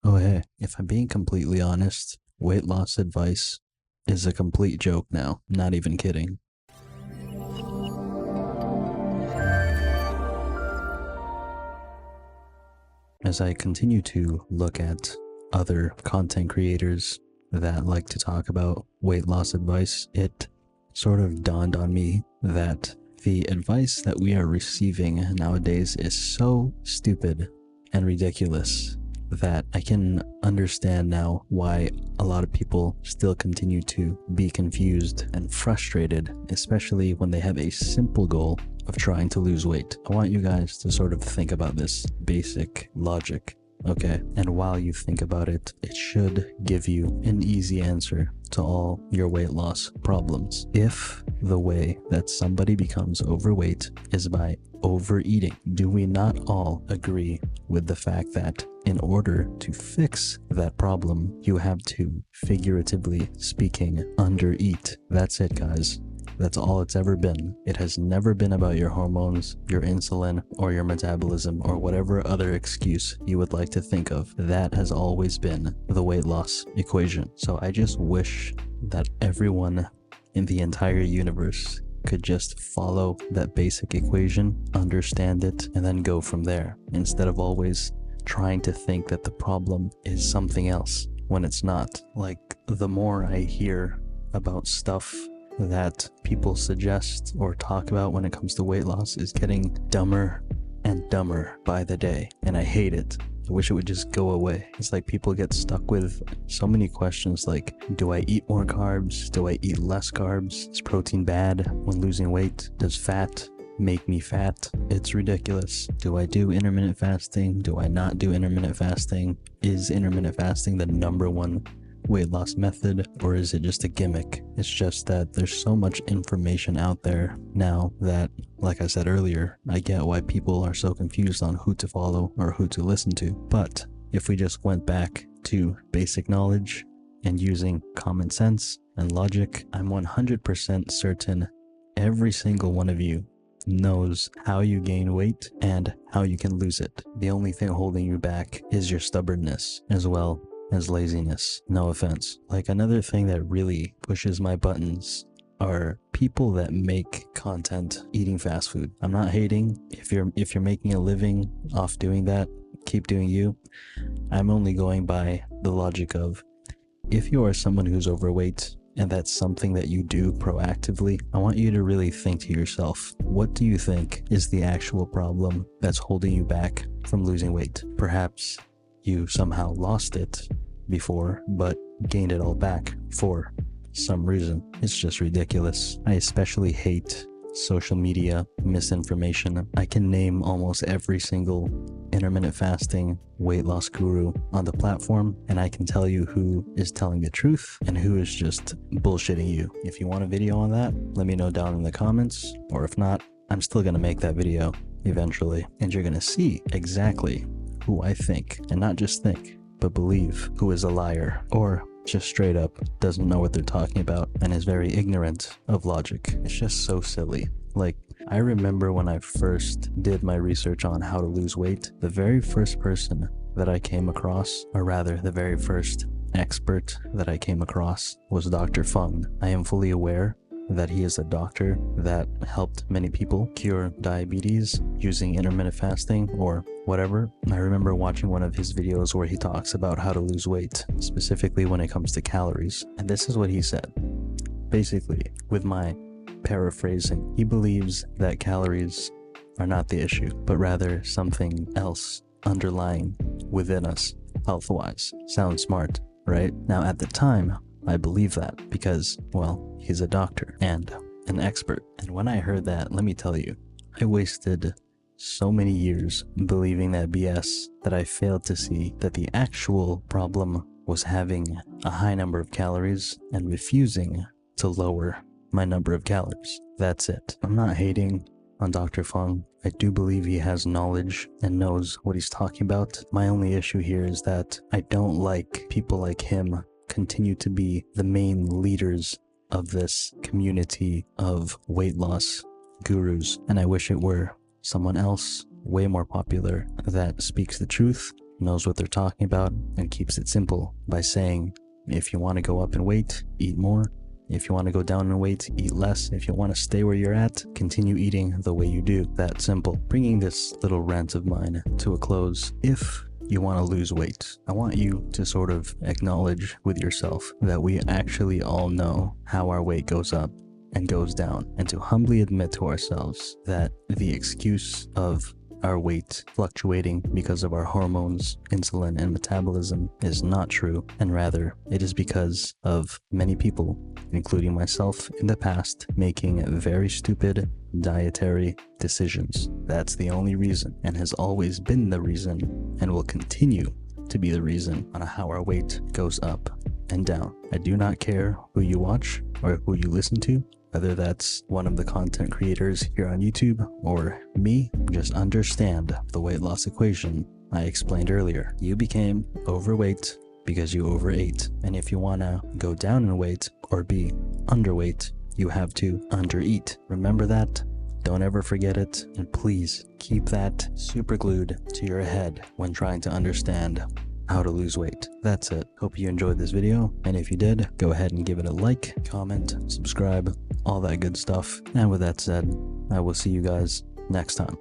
Oh hey, if I'm being completely honest, weight loss advice is a complete joke now. Not even kidding. As I continue to look at other content creators that like to talk about weight loss advice, it sort of dawned on me that the advice that we are receiving nowadays is so stupid and ridiculous that I can understand now why a lot of people still continue to be confused and frustrated, especially when they have a simple goal of trying to lose weight. I want you guys to sort of think about this basic logic, okay? And while you think about it, it should give you an easy answer to all your weight loss problems. If the way that somebody becomes overweight is by overeating, do we not all agree with the fact that in order to fix that problem, you have to, figuratively speaking, undereat? That's it, guys. That's all it's ever been. It has never been about your hormones, your insulin, or your metabolism, or whatever other excuse you would like to think of. That has always been the weight loss equation. So I just wish that everyone in the entire universe could just follow that basic equation, understand it, and then go from there, instead of always trying to think that the problem is something else when it's not. Like, the more I hear about stuff that people suggest or talk about when it comes to weight loss is getting dumber and dumber by the day, and I hate it. I wish it would just go away. It's like people get stuck with so many questions like, do I eat more carbs? Do I eat less carbs? Is protein bad when losing weight? Does fat make me fat? It's ridiculous. Do I do intermittent fasting? Do I not do intermittent fasting? Is intermittent fasting the number one weight loss method, or is it just a gimmick? It's just that there's so much information out there now that, like I said earlier, I get why people are so confused on who to follow or who to listen to. But if we just went back to basic knowledge and using common sense and logic, I'm 100% certain every single one of you knows how you gain weight and how you can lose it. The only thing holding you back is your stubbornness, as well as laziness. No offense. Like, another thing that really pushes my buttons are people that make content eating fast food. I'm not hating. If you're making a living off doing that, keep doing you. I'm only going by the logic of, if you are someone who's overweight and that's something that you do proactively, I want you to really think to yourself, what do you think is the actual problem that's holding you back from losing weight? Perhaps you somehow lost it before, but gained it all back for some reason. It's just ridiculous. I especially hate social media misinformation. I can name almost every single intermittent fasting weight loss guru on the platform, and I can tell you who is telling the truth and who is just bullshitting you. If you want a video on that, let me know down in the comments, or if not, I'm still gonna make that video eventually, and you're gonna see exactly who I think, and not just think, but believe, who is a liar, or just straight up doesn't know what they're talking about and is very ignorant of logic. It's just so silly. Like, I remember when I first did my research on how to lose weight, the very first person that I came across, or rather the very first expert that I came across, was Dr. Fung. I am fully aware that he is a doctor that helped many people cure diabetes using intermittent fasting or whatever. I remember watching one of his videos where he talks about how to lose weight, specifically when it comes to calories. And this is what he said. Basically, with my paraphrasing, he believes that calories are not the issue, but rather something else underlying within us, health-wise. Sounds smart, right? Now, at the time, I believe that because, well, he's a doctor and an expert. And when I heard that, let me tell you, I wasted so many years believing that BS that I failed to see that the actual problem was having a high number of calories and refusing to lower my number of calories. That's it. I'm not hating on Dr. Fung. I do believe he has knowledge and knows what he's talking about. My only issue here is that I don't like people like him continue to be the main leaders of this community of weight loss gurus, and I wish it were someone else way more popular that speaks the truth knows what they're talking about and keeps it simple by saying, if you want to go up in weight, eat more. If you want to go down in weight, eat less. If you want to stay where you're at, continue eating the way you do. That simple. Bringing this little rant of mine to a close, if you want to lose weight, I want you to sort of acknowledge with yourself that we actually all know how our weight goes up and goes down, and to humbly admit to ourselves that the excuse of our weight fluctuating because of our hormones, insulin, and metabolism is not true, and rather it is because of many people, including myself in the past, making very stupid dietary decisions. That's the only reason, and has always been the reason, and will continue to be the reason on how our weight goes up and down. I do not care who you watch or who you listen to, whether that's one of the content creators here on YouTube or me. Just understand the weight loss equation I explained earlier. You became overweight because you overate. And if you want to go down in weight or be underweight, you have to undereat. Remember that. Don't ever forget it. And please keep that super glued to your head when trying to understand how to lose weight. That's it. Hope you enjoyed this video, and if you did, go ahead and give it a like, comment, subscribe, all that good stuff. And with that said, I will see you guys next time.